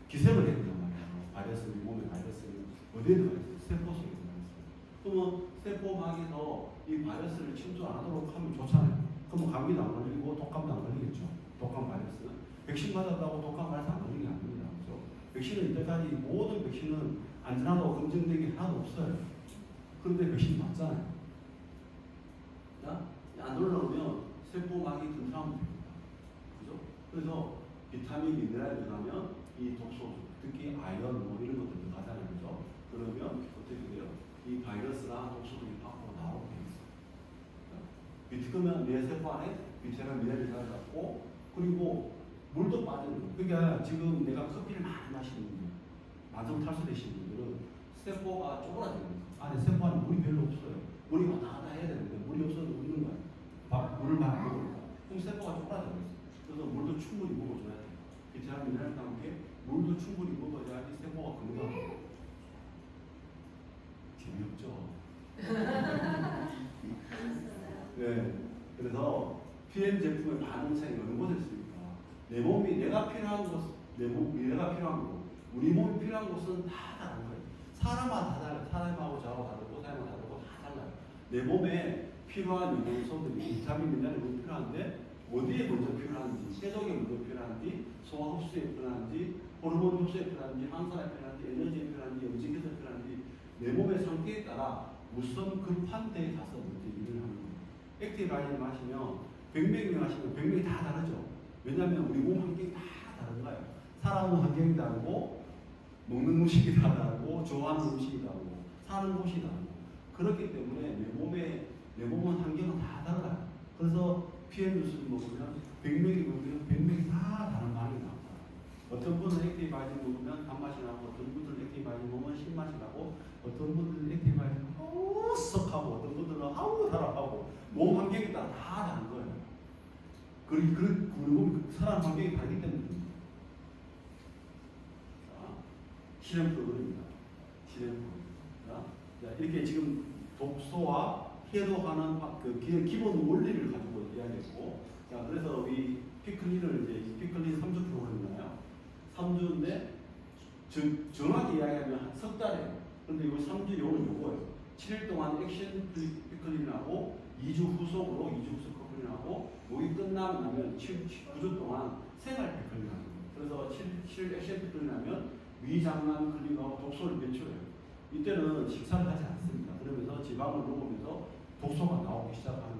기생을 해야 된단 말이에요. 우리 몸에 바이러스는 어디에 들어가 있어요? 세포 속에 들어가 있어요. 그러면 세포막에서 이 바이러스를 침투 안 하도록 하면 좋잖아요. 그러면 감기도 안 걸리고 독감도 안 걸리겠죠. 독감 바이러스는. 백신 맞았다고 독감 바이러스 안 걸리는 게 아닙니다. 그렇죠? 백신은 이때까지 모든 백신은 안전하다고 검증된 게 하나도 없어요. 그런데 백신 맞잖아요. 자, 안 올라오면 세포막이 튼튼하면 됩니다. 그죠? 그래서 비타민, 미네랄이 들어가면 이 독소, 특히 아연, 뭐 이런 것들 들어가잖아요. 그죠? 그러면 어떻게 돼요? 이 바이러스나 독소들이 밖으로 나오게 돼 있어요. 그러면 내 세포 안에 비타민, 미네랄이 들어갔고, 그리고 물도 빠지는 거예요. 그러니까 지금 내가 커피를 많이 마시는 분들, 만성 탈수되신 분들은 세포가 쪼그라지는 거예요. 안에 세포 안에 물이 별로 없어요. 물이 왔다 갔다 해야 되는데 물이 없어서 우는 거예요. 물을 많이 먹으니까. 그럼 세포가 쪼그라져 있어요. 그래서 물도 충분히 먹어줘야 돼요. 비타민 미네랄과 함께 물도 충분히 먹어야지 세포가 건강해요. 재미없죠? 네. 그래서 PM 제품의 반응성이 어느 곳에 있습니까? 내 몸이 내가 필요한 곳, 내가 필요한 곳, 우리 몸이 필요한 곳은 다 다른 거예요. 사람마다 다 달라요. 사람하고 저하고 다르고 사람하고 다르고 다 달라요. 내 몸에 필요한 영양소들이 비타민, 미네랄이 먼저 필요한데 어디에 먼저 필요한지, 해독에 먼저 필요한지, 소화 흡수에 필요한지, 호르몬 흡수에 필요한지, 항산화에 필요한지, 에너지에 필요한지, 음식에서 필요한지 내 몸의 상태에 따라 우선 급한 데에 가서 먼저 일을 하는 거예요. 액티바이를 마시면 100명이 마시면 100명이 다 다르죠. 왜냐하면 우리 몸 환경이 다 다른 거예요. 살아오는 환경이 다르고 먹는 음식이 다 다르고 좋아하는 음식이 다르고 사는 곳이 다르고 그렇기 때문에 내 몸은 환경은 다 달라요. 그래서 PM 뉴스를 먹으면 100명이 먹으면 100명이 다 다른 반응이 나와요. 어떤 분은 액티바이를 먹으면 단맛이 나고 어떤 분들은 액티바이를 먹으면 신맛이 나고 어떤 분들은 액티바이를 아우 썩하고 어떤 분들은 아우 달아하고 몸 환경에 따라 다 다른 거예요. 그리고 사람 환경이 다르기 때문입니다. 실험 프로그램입니다. 자, 이렇게 지금 독소와 해독하는 그 기본 원리를 가지고 이야기했고, 자, 그래서 우리 피클린 3주 프로그램이잖아요. 3주인데, 정확히 이야기하면 석 달이에요. 그런데 이거 3주 요거예요. 7일 동안 액션 피클린하고 2주 후속으로 2주 후속 피클린하고 여기 끝나면 9주 동안 생활 피클린하는 거예요. 그래서 7일 액션 피클린하면 위장난 클린하고 독소를 배출해요. 이때는 식사를 하지 않습니다. 그러면서 지방을 녹으면서 독소가 나오기 시작하는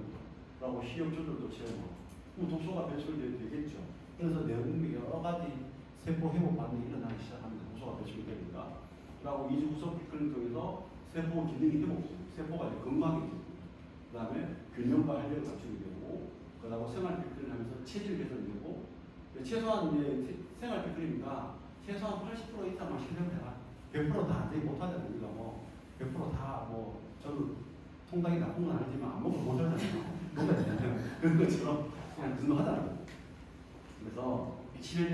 거라고 시험조들도 체험하고 그럼 독소가 배출되겠죠. 그래서 내분비 여러 가지 세포 회복 반응이 일어나기 시작합니다. 독소가 배출되니까. 그리고 이주 후속 피클을 통해서 세포 기능이 회복됩니다. 세포가 이제 건강해집니다. 그 다음에 균형과 활력을 갖추게 되고, 그 다음에 생활 피클을 하면서 체질 개선되고, 최소한 이제 생활 피클이니까 최소한 80% 이상만 실현을 해라. 100%다 되지 못하잖아요. 우리가 뭐 100%다 뭐 저는 통닭이 나쁜 건 아니지만 안 먹으면 못 살잖아요. 먹어야 되잖아요. 그런 것처럼 그냥 그 정도 하더라고요. 그래서 7일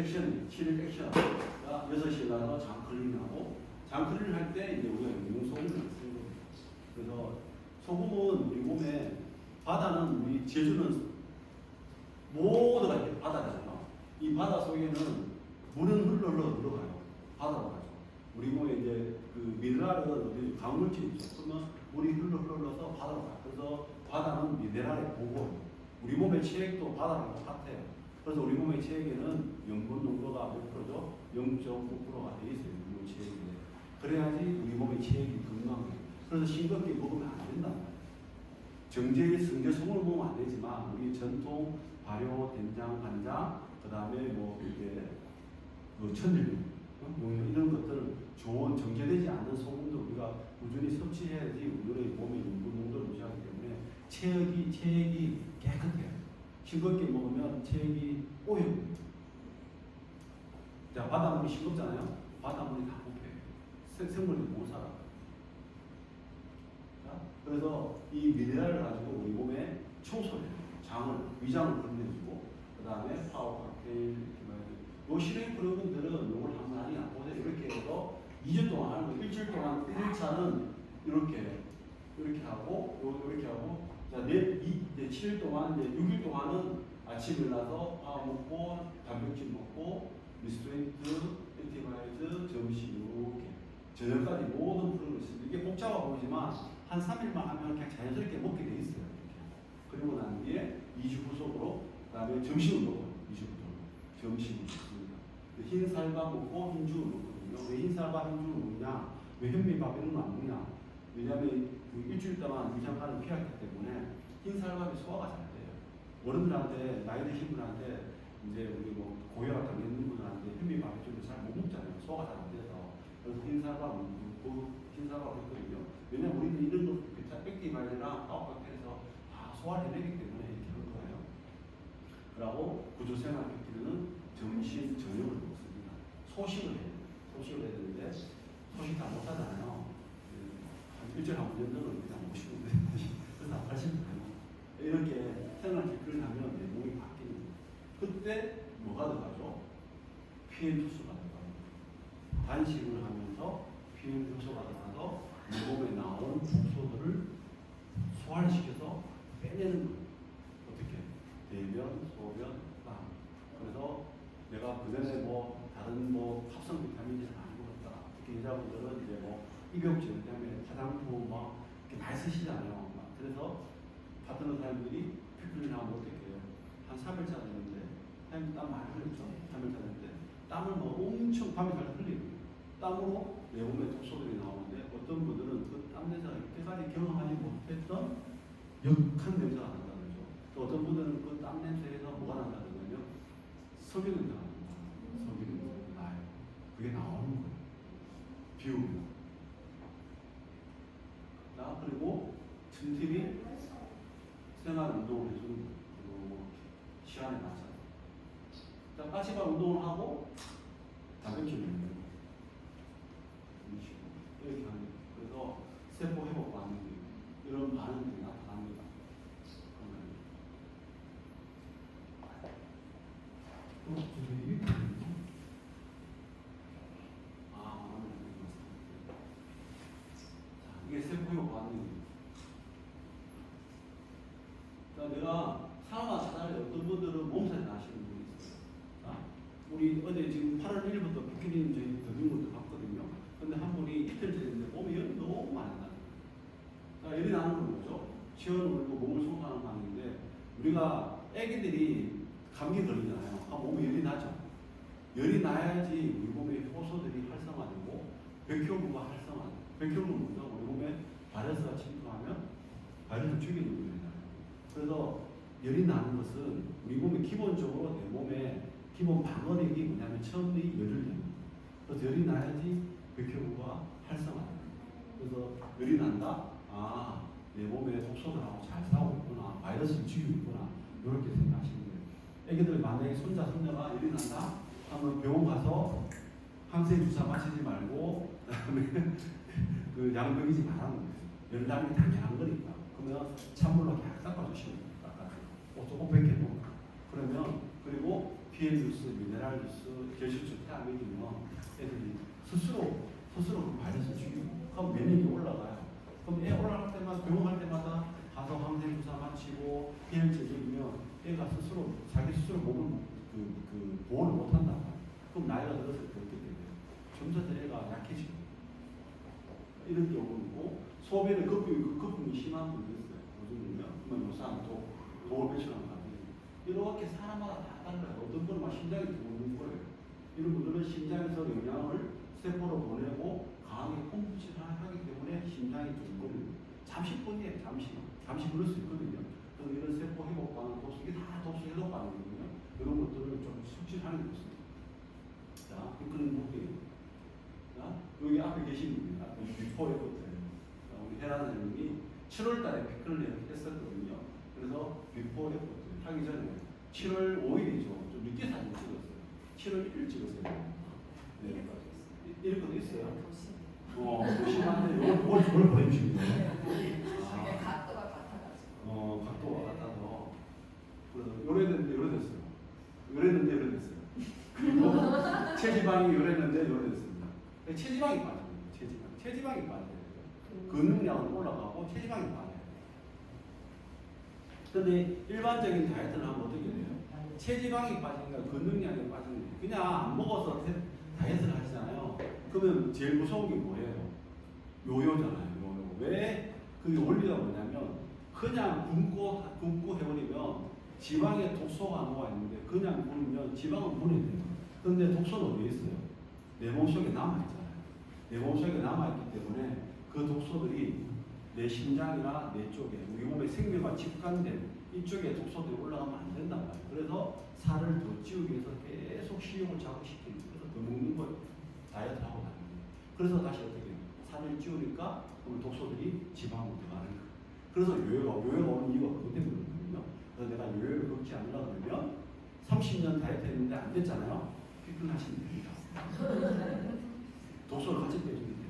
액션가 6시에 나서 장 클린하고, 장 클린을 할 때 이제 우리가 용소금을 쓰는 거예요. 그래서 소금은 우리 몸에, 바다는 우리 제주는 모두가 이렇게 바다잖아요. 이 바다 속에는 물은 흘러 들어가요. 바다로 가죠. 우리 몸에 이제 그 미네랄은 어디 강물질이 있죠. 그러면 물이 흘러서 바다로 가요. 그래서 바다는 미네랄의 보고, 우리 몸의 체액도 바다랑 똑같아요. 그래서 우리 몸의 체액에는 염분 농도가 몇 프로죠? 0.9%가 되어 있어요. 우리 몸 체액에. 그래야지 우리 몸의 체액이 건강해요. 그래서 싱겁게 먹으면 안 된단 말이에요. 정제의 성제성을 먹으면 안 되지만, 우리 전통 발효, 된장, 간장, 그 다음에 뭐 이렇게 그 천일염, 뭐 이런 것들 좋은 정제되지 않는 소금도 우리가 꾸준히 섭취해야지 우리의 몸의 염분 농도를 유지하기 때문에 체액이 깨끗해요. 싱겁게 먹으면 체액이 오염돼요. 자, 바닷물이 싱겁잖아요. 바닷물이 다 뽑혀요. 생물이 못 살아. 자, 그래서 이 미네랄을 가지고 우리 몸에 청소를 해요. 위장을 건네주고, 그 다음에 파워 칵테일, 요 실행 프로그램들은 요걸 한번 많이 안 보세요. 이렇게 해서 2주 동안 하는 거, 일주일 동안 1일차는 이렇게 하고, 이렇게 하고, 자, 이제 7일 동안, 이제 6일 동안은 아침에 일어나서 밥 먹고, 단백질 먹고, 리스토레이트, 엔티바이오틱, 점심, 이렇게. 저녁까지 모든 프로그램이 있습니다. 이게 복잡해 보이지만, 한 3일만 하면 그냥 자연스럽게 먹게 돼 있어요. 이렇게. 그리고 난 뒤에 2주 후속으로, 그 다음에 점심을 먹어요. 2주부터. 점심을 먹습니다. 흰 쌀밥 먹고 흰죽을 먹거든요. 왜 흰 쌀밥, 흰죽을 먹냐? 왜 현미밥 이런 거 안 먹냐? 왜냐하면 그 일주일 동안 위장관을 피하기 때문에 흰 쌀밥이 소화가 잘 돼요. 어른들한테, 나이 드신 분한테, 이제 우리 뭐 고혈압 당있는 분한테 현미밥 해주면 잘 못 먹잖아요. 소화가 잘 안 돼서. 그래서 흰 쌀밥 먹고, 흰 쌀밥 했거든요. 왜냐면 우리는 이런 거, 액티바이드랑 파워박테리아에서 다 소화를 해내기 때문에 이렇게 하는 거예요. 그리고 구조생활 팩트는 점심, 저녁을 먹습니다. 소식을 해야 돼요. 소식을 해야 되는데, 소식 다 못하잖아요. 일주일에 한 번 정도는 그냥 모시는데, 그래서 안 하시면 돼요. 이렇게 생활 팩트를 하면 내 몸이 바뀝니다. 그때 뭐가 들어가죠? PM 효소가 들어가요. 단식을 하면서 PM 효소가 들어가서 내 몸에 나온 독소들을 소화를 시켜서 빼내는 거예요. 어떻게? 대변, 소변, 땀. 그래서 내가 그전에 뭐 다른 뭐 합성 비타민이 잘 안 먹었다. 특히 여자분들은 이제 뭐 입욕제, 그다음에 화장품 막 이렇게 많이 쓰시잖아요. 그래서 파트너 사람들이 피클을 나오면 어떻게 해요? 한 3일차 되는데, 땀 많이 흘렸죠? 3일차 되는데, 땀을 뭐 엄청 밤에 잘 흘리고, 땀으로 내 몸에 독소들이 나오는데, 어떤 분들은 그 땀 냄새가 이때까지 경험하지 못했던 역한 냄새가 난다는 거죠. 또 어떤 분들은 그 땀 냄새에서 뭐가 난다는 거요? 석유 냄새가 난다. 석유 냄새가 나요. 그게 나오는 거예요. 비우면. 자, 그리고 틈틈이 생활 운동을 해주는 거예요. 시간에 맞춰서. 자, 까치발 운동을 하고 단백질을 먹는 거예요. 이렇게 하는 거예요. 그래서 세포 회복 반응이, 이런 반응들이 나타납니다. 이게 세포 회복 반응입니다. 내가 사람마다 다르게 어떤 분들은 몸살이 나시는 분이 있어요. 자, 우리 어제 지금 8월 1일부터 피크닉 저희 더빙을 갔거든요. 근데 한 분이 이틀 됐는데 몸에 열이 너무 많이 나요. 그러니까 열이 나는 건 뭐죠? 시원 울고 몸을 송사하는 반응인데, 우리가 애기들이 감기 걸리잖아요. 몸에 열이 나죠. 열이 나야지 우리 몸의 효소들이 활성화되고 백혈구가 활성화돼요. 백혈구는 뭐죠? 우리 몸에 바이러스가 침투하면 바이러스를 죽이는 거잖아요. 그래서 열이 나는 것은 우리 몸에 기본적으로 내 몸에 기본 방어력이 뭐냐면 처음이 열을 냅니다. 그래서 열이 나야지 백혈구가 활성화됩니다. 그래서 열이 난다? 아, 내 몸에 독소들하고 잘 싸우고 있구나. 바이러스를 죽이고 있구나. 이렇게 생각하시면 돼요. 애기들 만약에 손자, 손녀가 열이 난다? 하면 병원 가서 항생 주사 맞히지 말고 그다음에 그 약 먹이지 말라는 거예요. 열 나는 게 당연한 거니까. 그러면 찬물로 약 닦아주시면 돼요. 조금 뺏겨놓고. 그러면 그리고 피엘 주스, 미네랄 주스, 결실주 딱 먹이면 애들이 스스로 그 바이러스 죽이고 그럼 면역이 올라가요. 그럼 애 올라갈 때마다 병원 갈 때마다 가서 항생 주사 맞히고 피엘제 먹이면 애가 스스로 자기 스스로 몸을 보호를 못한단 말이에요. 그럼 나이가 들었을 때 어떻게 돼요? 점점 애가 약해지고 이런 경우고 소변에 거품이 심한 분도 있어요. 요즘은요. 그러면 요산 독을 배출하는 가지 이렇게 사람마다 다 달라요. 어떤 분은 막 심장이 두근두근 거려요. 이런 분들은 심장에서 영양을 세포로 보내고 강하게 펌프질을 하기 때문에 심장이 두근거려요. 잠시뿐이에요. 잠시 그럴 수 있거든요. 그래서 이런 세포 회복 반응, 이게 다 독소 해독 반응이거든요. 이런 것들을 좀 숙지하는 게 좋습니다. 자, 그런 볼게요. 자, 여기 앞에 계신 분이 앞에 비포 에포트예요. 우리 헤라는 형님이 7월달에 피클을 했었거든요. 그래서 비포 에포트 하기 전에 7월 5일이죠. 좀 늦게 사진 찍었어요. 7월 1일 찍었어요. 네. 이럴 것도 있어요. 도심한데 뭘 보내주시는 거예요? 각도가 같아가지고. 각도가 같아서. 그래서 요랬는데 요랬어요. 그리고 체지방이 요랬는데 요랬습니다. 체지방이 빠져요. 체지방이 빠져요. 근육량은 올라가고 체지방이 빠져요. 근데 일반적인 다이어트를 하면 어떻게 돼요? 체지방이 빠지니까 근육량이 빠지는 거예요. 그냥 안 먹어서 다이어트를 하시잖아요. 그러면 제일 무서운 게 뭐예요? 요요잖아요. 요요. 왜 그게 원리가 뭐냐면 그냥 굶고 해버리면 지방에 독소가 녹아 있는데 그냥 굶으면 지방은 분해돼요. 그런데 독소는 어디에 있어요? 내 몸속에 남아있잖아요. 내 몸속에 남아있기 때문에 그 독소들이 내 심장이나 내 쪽에 우리 몸의 생명과 직관된 이쪽에 독소들이 올라가면 안 된단 말이에요. 그래서 살을 더 찌우기 위해서 계속 식욕을 자극시키는 거예요. 그래서 더 먹는 거 다이어트 하고 다니는 거예요. 그래서 다시 어떻게 해요? 살을 찌우니까 그럼 독소들이 지방으로 들어가는 거예요. 그래서 요요가 오는 이유가 그것 때문이거든요. 그래서 내가 요요를 걷지 않으려고 그러면 30년 다이어트 했는데 안 됐잖아요. 피클 하시면 됩니다. 독소를 같이 빼주면 돼요.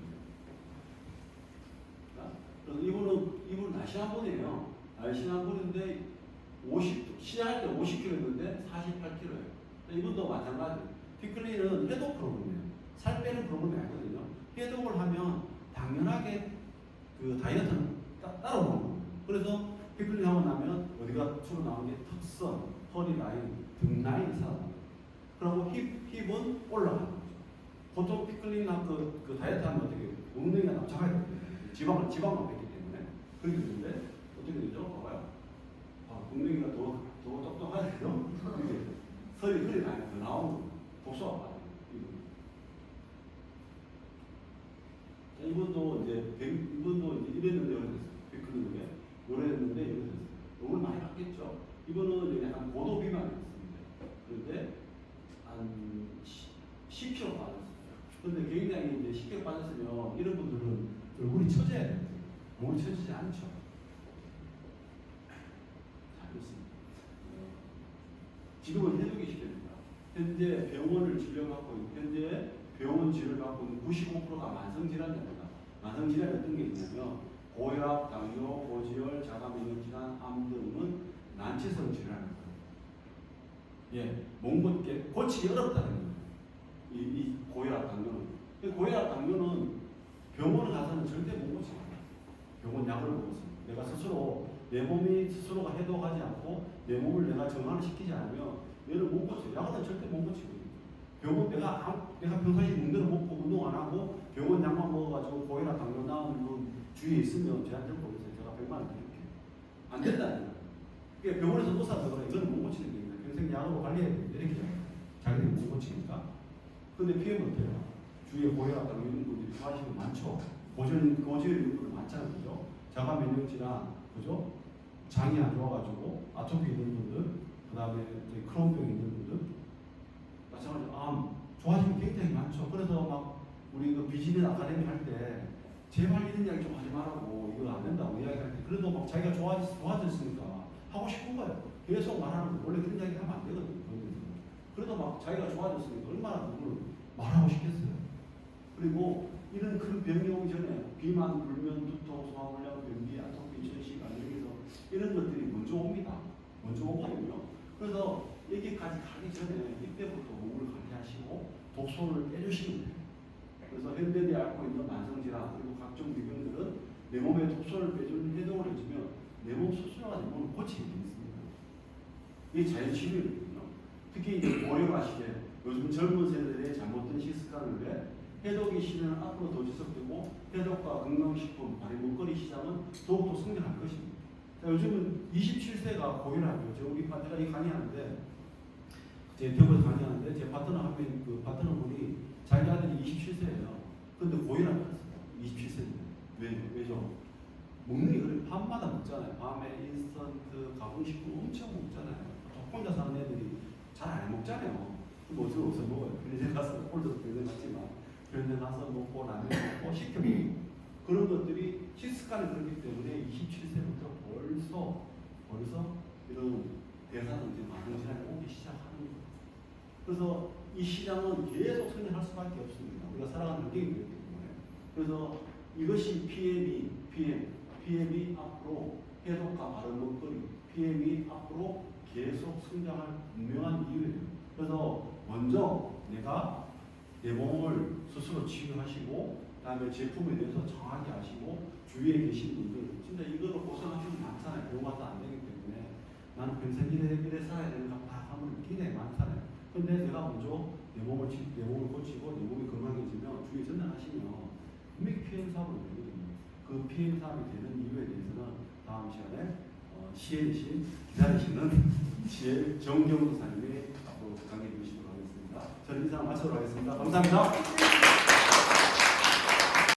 이분은 날씬한 분이에요. 날씬한 분인데 시작할 때 50kg였는데 48kg예요. 이분도 마찬가지예요. 피클린은 해독 프로그램이에요. 살 빼는 프로그램이 아니거든요. 해독을 하면 당연하게 그 다이어트는 따라오는 거예요. 그래서 피클린 하고 나면 어디가 주로 나오는 게 턱선, 허리 라인, 등 라인이 살아나요. 그리고 힙은 올라가는 거죠. 보통 피클린이나 그 다이어트 하면 어떻게 해요? 엉덩이가 납작하게 되거든요. 지방을 뺐기 때문에. 그렇게 되는데 어떻게 되죠? 봐봐요. 엉덩이가 더 똑똑하죠? 이게 허리 라인이 더 나오는 거예요. 독소가 빠져요. 이분도 이제 이랬는데 이랬어요. 피클린에 요랬는데 이랬어요. 너무 많이 바뀌었죠. 이분은 약간 고도 비만이었습니다. 그런데 한 10kg 빠졌어요. 그런데 굉장히 이제 10kg 빠졌으면 이런 분들은 얼굴이 처져야 돼요. 몸이 처지지 않죠. 자, 그렇습니다. 지금은 해독이 시킵니다. 현재 병원을 진료받고 현재 병원 치료를 받고 있는 95%가 만성질환입니다. 만성질환이 어떤 게 있냐면 고혈압, 당뇨, 고지혈, 자가면역질환, 암 등은 난치성 질환입니다. 예, 고치기 어렵다는 거예요. 이 고혈압, 당뇨는. 고혈압, 당뇨는 병원 가서는 절대 못 고칩니다. 병원 약을 먹었습니다. 내가 스스로 내 몸이 스스로가 해독하지 않고 내 몸을 내가 정화를 시키지 않으면 얘를 못 고쳐요. 약은 절대 못 고치거든요. 병원 내가 평상시 먹는 대로 먹고 운동 안 하고 병원 약만 먹어가지고 고혈압, 당뇨 나오는 그 주위에 있으면 저한테 보겠어요. 제가 100만 원 드릴게요. 안 된다는 거예요. 그러니까 병원에서 또 사서 그래. 이거는 못 고치는 겁니다. 평생 약으로 관리해야 됩니다. 이렇게 자기들이 못 고치니까. 근데 피해는 어때요? 주위에 고혈압, 당뇨 있는 분들이 좋아하시는 거 많죠. 고지혈 있는 분들 많잖아요. 그죠? 자가 면역 질환, 그죠? 장이 안 좋아가지고 아토피 있는 분들, 그 다음에 크론병 있는 분들, 마찬가지로 암 좋아지는 게 굉장히 많죠. 그래서 막 우리 그 비즈니스 아카데미 할 때 제발 이런 이야기 좀 하지 말라고 이거 안 된다고 이야기할 때 그래도 막 자기가 좋아졌으니까 하고 싶은 거예요. 계속 말하는 거 원래 그런 이야기 하면 안 되거든요. 그래도 막 자기가 좋아졌으니까 얼마나 누구를 말하고 싶겠어요. 그리고 이런 큰 병이 오기 전에 비만, 불면, 두통, 소화불량, 변비, 아토피, 전신, 알레르기 이런 것들이 먼저 옵니다. 먼저 오거든요. 그래서 여기까지 가기 전에 이때부터 몸을 관리하시고 독소를 빼주시면 돼요. 그래서 현대인이 앓고 있는 만성질환 그리고 각종 비병들은 내 몸에 독소를 빼주는 해동을 해주면 내 몸 스스로가 내 몸을 고치게 되어 있습니다. 이게 자연치료거든요. 특히 이제 고령화 시대 요즘 젊은 세대들의 잘못된 식습관을 왜 해독의 시대는 앞으로 더 지속되고 해독과 건강식품, 발효 먹거리 시장은 더욱더 성장할 것입니다. 자, 요즘은 27세가 고혈압이에요. 저 우리 파트가 이 강의하는데 제 병원에서 강의하는데 제 파트너 한 명, 그 파트너 분이 자기 아들이 27세예요. 근데 고혈압이 왔어요. 27세인데. 왜죠? 먹는 게 그래. 밤마다 먹잖아요. 밤에 인스턴트, 가공식품 엄청 먹잖아요. 혼자 사는 애들이 잘 안 먹잖아요. 그럼 어디서 먹어요? 편의점 가서 홀도 편의점 갔지만 편의점 가서 먹고 라면 먹고 시켜 먹고 그런 것들이 식습관이 그렇기 때문에 27세부터 벌써 이런 대사든지 만성질환이 오기 시작하는 거예요. 그래서 이 시장은 계속 성장할 수밖에 없습니다. 우리가 살아가는 환경이 그렇기 때문에. 그래서 이것이 PM이 앞으로 해독과 바른 먹거리, PM이 앞으로 계속 성장할 분명한 이유예요. 그래서 먼저 내가 내 몸을 스스로 치유하시고 그다음에 제품에 대해서 정확히 아시고 주위에 계신 분들 진짜 이거로 고생하시는 많잖아요. 병원 가도 안 되기 때문에 나는 평생 이래 살아야 되는가 다 하면 굉장히 많잖아요. 근데 내가 먼저 내 몸을 고치고 내 몸이 건강해지면 주위에 전달하시면 분명히 PM 사업을 되거든요. 그 PM 사업이 되는 이유에 대해서는 다음 시간에 시혜이신 기다리시는 지혜 정경우 사님이 앞으로 강의해 주시도록 하겠습니다. 저는 이상 마치도록 하겠습니다. 감사합니다.